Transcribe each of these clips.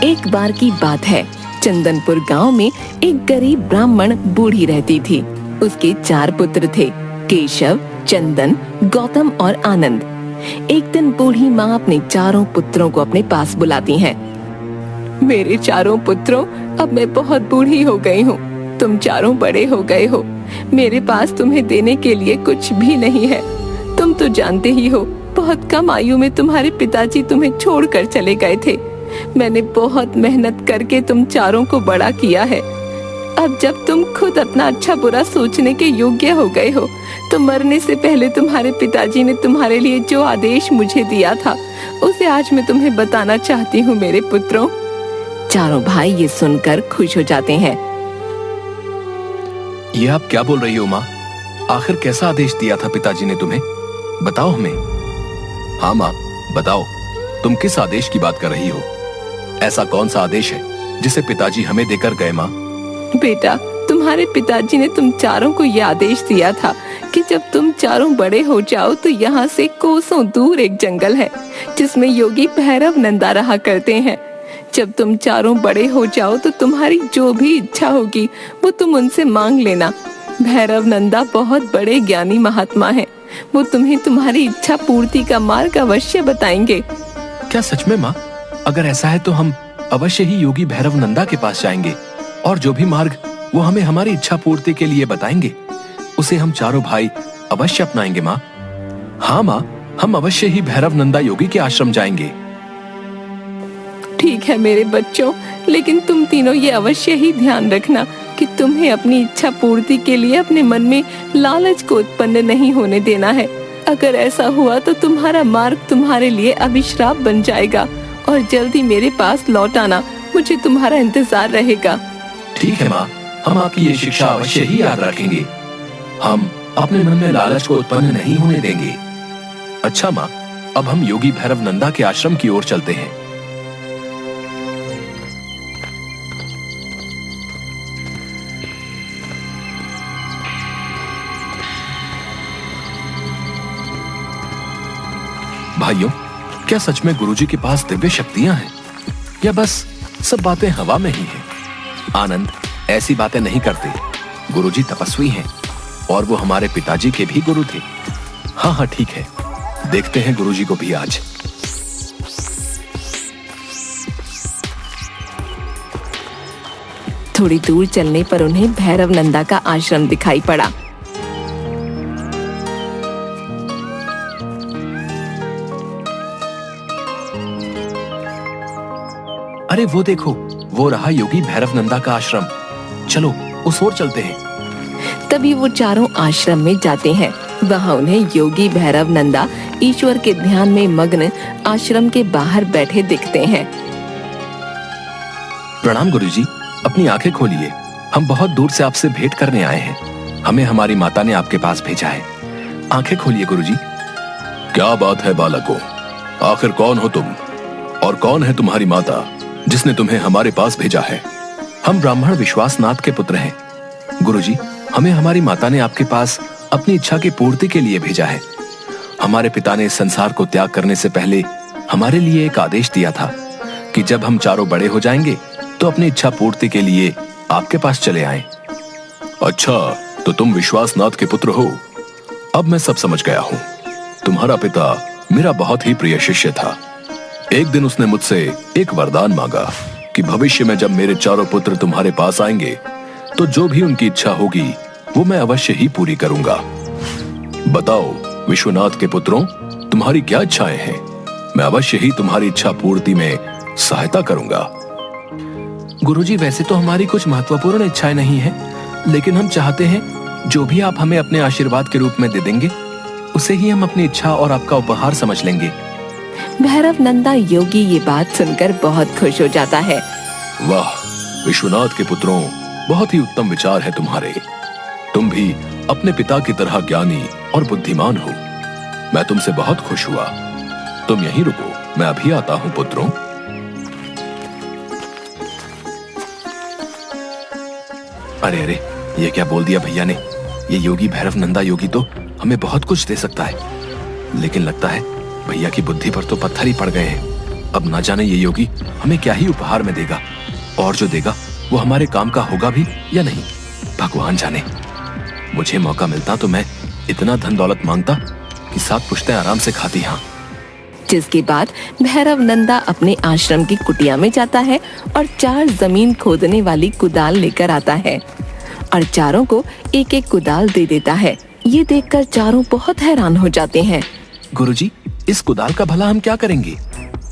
एक बार की बात है, चंदनपुर गांव में एक गरीब ब्राह्मण बूढ़ी रहती थी। उसके 4 पुत्र थे, केशव, चंदन, गौतम और आनंद। एक दिन बूढ़ी माँ अपने 4 पुत्रों को अपने पास बुलाती है। मेरे 4 पुत्रों, अब मैं बहुत बूढ़ी हो गई हूँ। तुम 4 बड़े हो गए हो। मेरे पास तुम्हें देने के लिए कुछ भी नहीं है। तुम तो जानते ही हो, बहुत कम आयु में तुम्हारे पिताजी तुम्हें छोड़कर चले गए थे। मैंने बहुत मेहनत करके तुम 4 को बड़ा किया है। अब जब तुम खुद अपना अच्छा बुरा सोचने के योग्य हो गए हो, तो मरने से पहले तुम्हारे पिताजी ने तुम्हारे लिए जो आदेश मुझे दिया था, उसे आज मैं तुम्हें बताना चाहती हूँ मेरे पुत्रों। 4 भाई ये सुनकर खुश हो जाते हैं। ये आप क्या बोल रही हो माँ? आखिर कैसा आदेश दिया था पिताजी ने तुम्हें? बताओ हमें। हाँ माँ, बताओ, तुम किस आदेश की बात कर रही हो? ऐसा कौन सा आदेश है जिसे पिताजी हमें देकर गए माँ? बेटा, तुम्हारे पिताजी ने तुम 4 को यह आदेश दिया था कि जब तुम 4 बड़े हो जाओ तो यहाँ से कोसों दूर एक जंगल है जिसमें योगी भैरव नंदा रहा करते हैं। जब तुम 4 बड़े हो जाओ तो तुम्हारी जो भी इच्छा होगी वो तुम उनसे मांग लेना। भैरव नंदा बहुत बड़े ज्ञानी महात्मा हैं। वो तुम्हें तुम्हारी इच्छा पूर्ति का मार्ग अवश्य बताएंगे। क्या सच में माँ? अगर ऐसा है तो हम अवश्य ही योगी भैरव नंदा के पास जाएंगे और जो भी मार्ग वो हमें हमारी इच्छा पूर्ति के लिए बताएंगे, उसे हम 4 भाई अवश्य अपनाएंगे माँ। हाँ माँ, हम अवश्य ही भैरव नंदा योगी के आश्रम जाएंगे। ठीक है मेरे बच्चों, लेकिन तुम तीनों ये अवश्य ही ध्यान रखना कि तुम्हें अपनी इच्छा पूर्ति के लिए अपने मन में लालच को उत्पन्न नहीं होने देना है। अगर ऐसा हुआ तो तुम्हारा मार्ग तुम्हारे लिए अभिश्राप बन जाएगा। और जल्दी मेरे पास लौट आना, मुझे तुम्हारा इंतजार रहेगा। ठीक है माँ, हम आपकी ये शिक्षा अवश्य ही याद रखेंगे। हम अपने मन में लालच को उत्पन्न नहीं होने देंगे। अच्छा माँ, अब हम योगी भैरव नंदा के आश्रम की ओर चलते हैं। भाइयों, क्या सच में गुरुजी के पास दिव्य शक्तियां हैं या बस सब बातें हवा में ही हैं? आनंद, ऐसी बातें नहीं करते। गुरुजी तपस्वी हैं और वो हमारे पिताजी के भी गुरु थे। हाँ हाँ ठीक है, देखते हैं गुरुजी को भी आज। थोड़ी दूर चलने पर उन्हें भैरव नंदा का आश्रम दिखाई पड़ा। अरे वो देखो, वो रहा योगी भैरव नंदा का आश्रम। चलो उस ओर चलते हैं। तभी वो 4 आश्रम में जाते हैं। वहाँ उन्हें योगी भैरव नंदा ईश्वर के ध्यान में मग्न आश्रम के बाहर बैठे दिखते हैं। प्रणाम गुरुजी, अपनी आंखें खोलिए। हम बहुत दूर से आपसे भेंट करने आए हैं। हमें हमारी माता ने आपके पास भेजा है। आंखें खोलिए गुरुजी। क्या बात है बालकों, आखिर कौन हो तुम और कौन है तुम्हारी माता जिसने तुम्हें हमारे पास भेजा है? हम ब्राह्मण विश्वासनाथ के पुत्र हैं। गुरुजी, हमें हमारी माता ने आपके पास अपनी इच्छा की पूर्ति के लिए भेजा है। हमारे पिता ने संसार को त्याग करने से पहले हमारे लिए एक आदेश दिया था कि जब हम 4 बड़े हो जाएंगे तो अपनी इच्छा पूर्ति के लिए आपके पास चले आएं। अच्छा, तो तुम विश्वासनाथ के पुत्र हो। अब मैं सब समझ गया हूँ। तुम्हारा पिता मेरा बहुत ही प्रिय शिष्य था। एक दिन उसने मुझसे एक वरदान मांगा कि भविष्य में जब मेरे 4 पुत्र तुम्हारे पास आएंगे तो जो भी उनकी इच्छा होगी वो मैं अवश्य ही पूरी करूंगा। बताओ विश्वनाथ के पुत्रों, तुम्हारी क्या इच्छाएं हैं? मैं अवश्य ही तुम्हारी इच्छा पूर्ति में सहायता करूंगा। गुरुजी, वैसे तो हमारी कुछ महत्वपूर्ण इच्छाएं नहीं है, लेकिन हम चाहते हैं जो भी आप हमें अपने आशीर्वाद के रूप में दे देंगे उसे ही हम अपनी इच्छा और आपका उपहार समझ लेंगे। भैरव नंदा योगी ये बात सुनकर बहुत खुश हो जाता है। वाह विश्वनाथ के पुत्रों, बहुत ही उत्तम विचार है तुम्हारे। तुम भी अपने पिता की तरह ज्ञानी और बुद्धिमान हो। मैं तुमसे बहुत खुश हुआ। तुम यहीं रुको, मैं अभी आता हूँ पुत्रों। अरे अरे, ये क्या बोल दिया भैया ने? ये योगी भैरव नंदा योगी तो हमें बहुत कुछ दे सकता है, लेकिन लगता है भैया की बुद्धि पर तो पत्थर ही पड़ गए हैं। अब ना जाने ये योगी हमें क्या ही उपहार में देगा, और जो देगा वो हमारे काम का होगा भी या नहीं, भगवान जाने। मुझे मौका मिलता तो मैं इतना धन दौलत मांगता कि 7 पुश्तें आराम से खाती। हाँ। जिसके बाद भैरव नंदा अपने आश्रम की कुटिया में जाता है और 4 जमीन खोदने वाली कुदाल लेकर आता है और चारों को एक एक कुदाल दे देता है। ये देखकर चारों बहुत हैरान हो जाते हैं। गुरुजी, इस कुदाल का भला हम क्या करेंगे?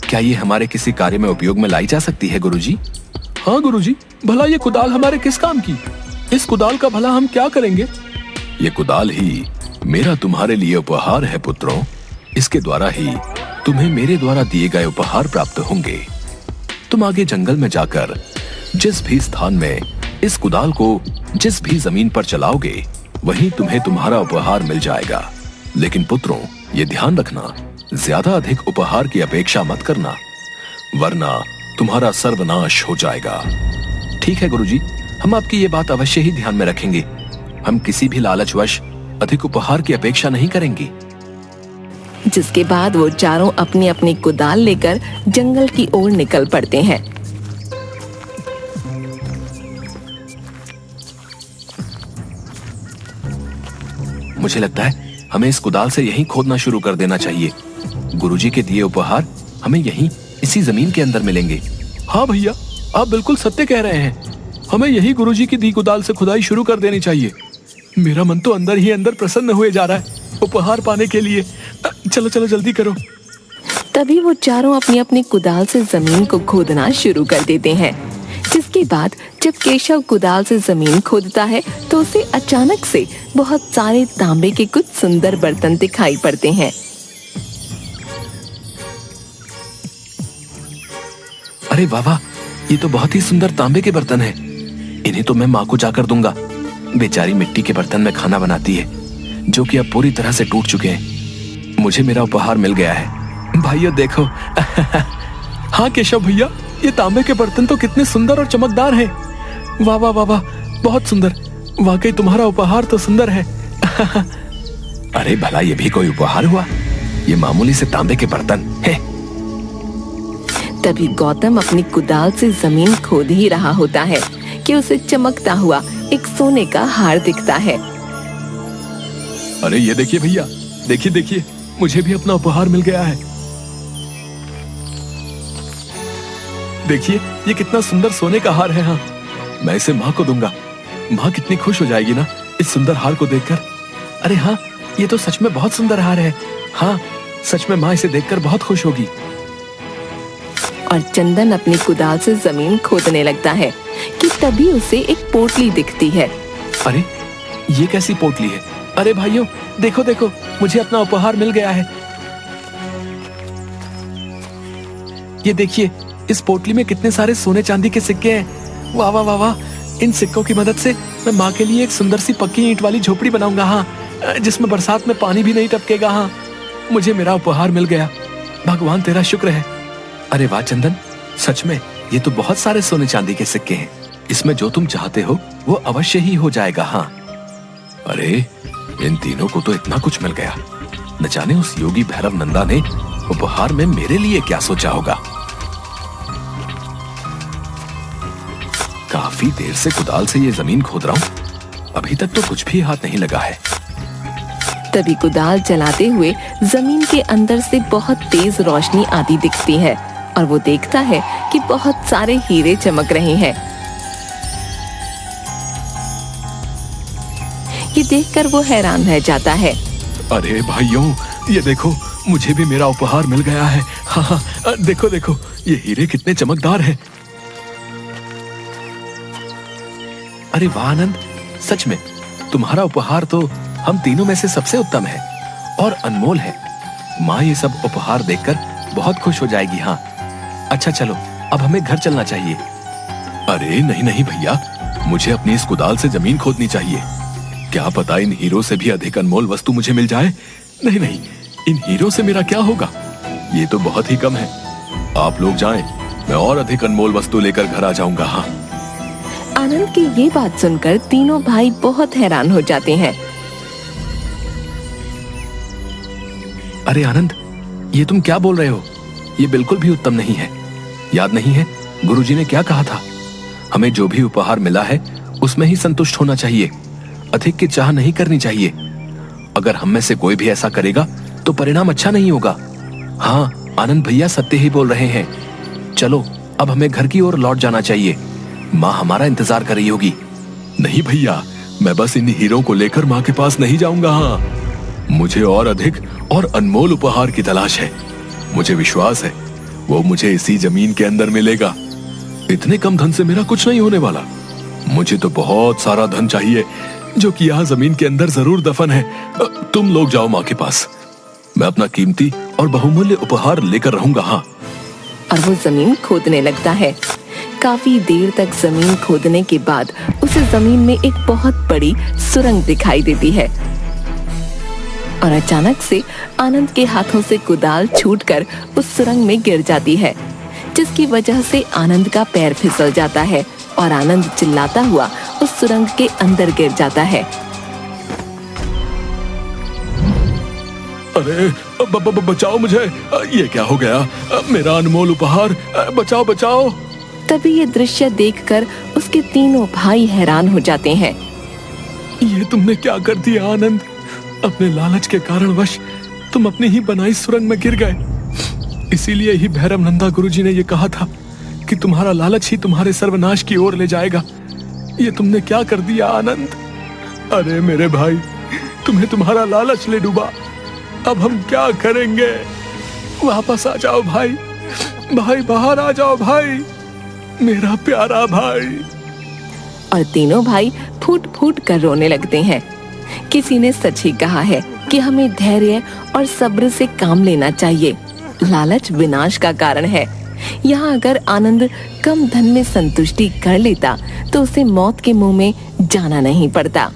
क्या ये हमारे किसी कार्य में उपयोग में लाई जा सकती है गुरुजी? हाँ गुरुजी, भला ये कुदाल हमारे किस काम की? इस कुदाल का भला हम क्या करेंगे? ये कुदाल ही मेरा तुम्हारे लिए उपहार है पुत्रों। इसके द्वारा ही तुम्हें मेरे द्वारा दिए गए उपहार प्राप्त होंगे। तुम आगे जंगल में जाकर जिस भी स्थान में इस कुदाल को जिस भी जमीन पर चलाओगे वहीं तुम्हें तुम्हारा उपहार मिल जाएगा। लेकिन पुत्रों, ये ध्यान रखना, ज्यादा अधिक उपहार की अपेक्षा मत करना, वरना तुम्हारा सर्वनाश हो जाएगा। ठीक है गुरुजी, हम आपकी ये बात अवश्य ही ध्यान में रखेंगे। हम किसी भी लालचवश अधिक उपहार की अपेक्षा नहीं करेंगे। जिसके बाद वो चारों अपनी अपनी कुदाल लेकर जंगल की ओर निकल पड़ते हैं। मुझे लगता है हमें इस कुदाल से यहीं खोदना शुरू कर देना चाहिए। गुरुजी के दिए उपहार हमें यहीं इसी जमीन के अंदर मिलेंगे। हाँ भैया, आप बिल्कुल सत्य कह रहे हैं। हमें यही गुरुजी की दी कुदाल से खुदाई शुरू कर देनी चाहिए। मेरा मन तो अंदर ही अंदर प्रसन्न हुए जा रहा है उपहार पाने के लिए। चलो चलो जल्दी करो। तभी वो चारों अपनी अपनी कुदाल से जमीन को खोदना शुरू कर देते हैं। जिसके बाद जब केशव कुदाल से जमीन खोदता है तो उसे अचानक से बहुत सारे तांबे के कुछ सुंदर बर्तन दिखाई पड़ते हैं। अरे वाह वाह, ये तो बहुत ही सुंदर तांबे के बर्तन हैं। इन्हें तो मैं माँ को जाकर दूंगा। बेचारी मिट्टी के बर्तन में खाना बनाती है, जो कि अब पूरी तरह से टूट चुके हैं। मुझे मेरा उपहार मिल गया है। भाइयों देखो। हाँ केशव भैया, ये तांबे के बर्तन तो कितने सुंदर और चमकदार हैं। वाह वाह वाह वाह, बहुत सुंदर। वाकई तुम्हारा उपहार तो सुंदर है। अरे भला ये भी कोई उपहार हुआ? ये मामूली से तांबे के बर्तन है। तभी गौतम अपनी कुदाल से जमीन खोद ही रहा होता है कि उसे चमकता हुआ एक सोने का हार दिखता है। अरे ये देखिए भैया, देखिए देखिए, मुझे भी अपना उपहार मिल गया है। देखिए ये कितना सुंदर सोने का हार है। हाँ, मैं इसे माँ को दूंगा। माँ कितनी खुश हो जाएगी ना इस सुंदर हार को देखकर। अरे हाँ, ये तो सच में बहुत सुंदर हार है। हाँ, सच में माँ इसे देखकर बहुत खुश होगी। और चंदन अपनी कुदाल से जमीन खोदने लगता है कि तभी उसे एक पोटली दिखती है। अरे ये कैसी पोटली है? अरे भाइयों देखो देखो, मुझे अपना उपहार मिल गया है। ये देखिए, इस पोटली में कितने सारे सोने चांदी के सिक्के हैं। वाह वाह वाह वाह, इन सिक्कों की मदद से मैं माँ के लिए एक सुंदर सी पक्की ईंट वाली झोपड़ी बनाऊंगा। हाँ, जिसमें बरसात में पानी भी नहीं टपकेगा। हाँ, मुझे मेरा उपहार मिल गया। भगवान तेरा शुक्र है। अरे वाह चंदन, सच में ये तो बहुत सारे सोने चांदी के सिक्के हैं। इसमें जो तुम चाहते हो वो अवश्य ही हो जाएगा। हाँ, अरे इन तीनों को तो इतना कुछ मिल गया। न जाने उस योगी भैरव नंदा ने उपहार में मेरे लिए क्या सोचा होगा। काफी देर से कुदाल से ये जमीन खोद रहा हूँ, अभी तक तो कुछ भी हाथ नहीं लगा है। तभी कुदाल चलाते हुए जमीन के अंदर से बहुत तेज रोशनी आती दिखती है और वो देखता है कि बहुत सारे हीरे चमक रहे हैं। ये देखकर वो हैरान रह जाता है। अरे भाइयों, ये देखो, मुझे भी मेरा उपहार मिल गया है। हाँ हाँ, देखो देखो, ये हीरे कितने चमकदार हैं। अरे वाह आनंद, सच में तुम्हारा उपहार तो हम तीनों में से सबसे उत्तम है और अनमोल है। माँ ये सब उपहार देखकर बहुत खुश हो जाएगी। हाँ, अच्छा चलो, अब हमें घर चलना चाहिए। अरे नहीं नहीं भैया, मुझे अपनी इस कुदाल से जमीन खोदनी चाहिए। क्या पता इन हीरो से भी अधिक अनमोल वस्तु मुझे मिल जाए। नहीं नहीं, इन हीरो से मेरा क्या होगा, ये तो बहुत ही कम है। आप लोग जाएं, मैं और अधिक अनमोल वस्तु लेकर घर आ जाऊंगा। हाँ। आनंद की ये बात सुनकर तीनों भाई बहुत हैरान हो जाते हैं। अरे आनंद, ये तुम क्या बोल रहे हो? ये बिल्कुल भी उत्तम नहीं है। याद नहीं है गुरुजी ने क्या कहा था? हमें जो भी उपहार मिला है उसमें ही संतुष्ट होना चाहिए, अधिक की चाह नहीं करनी चाहिए। अगर हम में से कोई भी ऐसा करेगा तो परिणाम अच्छा नहीं होगा। हाँ, आनंद भैया सत्य ही बोल रहे हैं। चलो अब हमें घर की ओर लौट जाना चाहिए, माँ हमारा इंतजार कर रही होगी। नहीं भैया, मैं बस इन हीरों को लेकर माँ के पास नहीं जाऊंगा। हाँ, मुझे और अधिक और अनमोल उपहार की तलाश है। मुझे विश्वास है वो मुझे इसी जमीन के अंदर मिलेगा। इतने कम धन से मेरा कुछ नहीं होने वाला। मुझे तो बहुत सारा धन चाहिए जो कि यहाँ जमीन के अंदर जरूर दफन है। तुम लोग जाओ माँ के पास, मैं अपना कीमती और बहुमूल्य उपहार लेकर रहूंगा। हाँ। और वो जमीन खोदने लगता है। काफी देर तक जमीन खोदने के बाद उसे जमीन में एक बहुत बड़ी सुरंग दिखाई देती है और अचानक से आनंद के हाथों से कुदाल छूटकर उस सुरंग में गिर जाती है, जिसकी वजह से आनंद का पैर फिसल जाता है और आनंद चिल्लाता हुआ उस सुरंग के अंदर गिर जाता है। अरे बचाओ मुझे, ये क्या हो गया? मेरा अनमोल उपहार, बचाओ बचाओ। तभी ये दृश्य देखकर उसके तीनों भाई हैरान हो जाते हैं। ये तुमने क्या कर दिया आनंद? अपने लालच के कारणवश तुम अपनी ही बनाई सुरंग में गिर गए। इसीलिए ही भैरव नंदा गुरुजी ने ये कहा था कि तुम्हारा लालच ही तुम्हारे सर्वनाश की ओर ले जाएगा। ये तुमने क्या कर दिया आनंद? अरे मेरे भाई, तुम्हें तुम्हारा लालच ले डूबा। अब हम क्या करेंगे? वापस आ जाओ भाई, भाई बाहर आ जाओ भाई, मेरा प्यारा भाई। और तीनों भाई फूट फूट कर रोने लगते हैं। किसी ने सच ही कहा है कि हमें धैर्य और सब्र से काम लेना चाहिए। लालच विनाश का कारण है। यहाँ अगर आनंद कम धन में संतुष्टि कर लेता तो उसे मौत के मुंह में जाना नहीं पड़ता।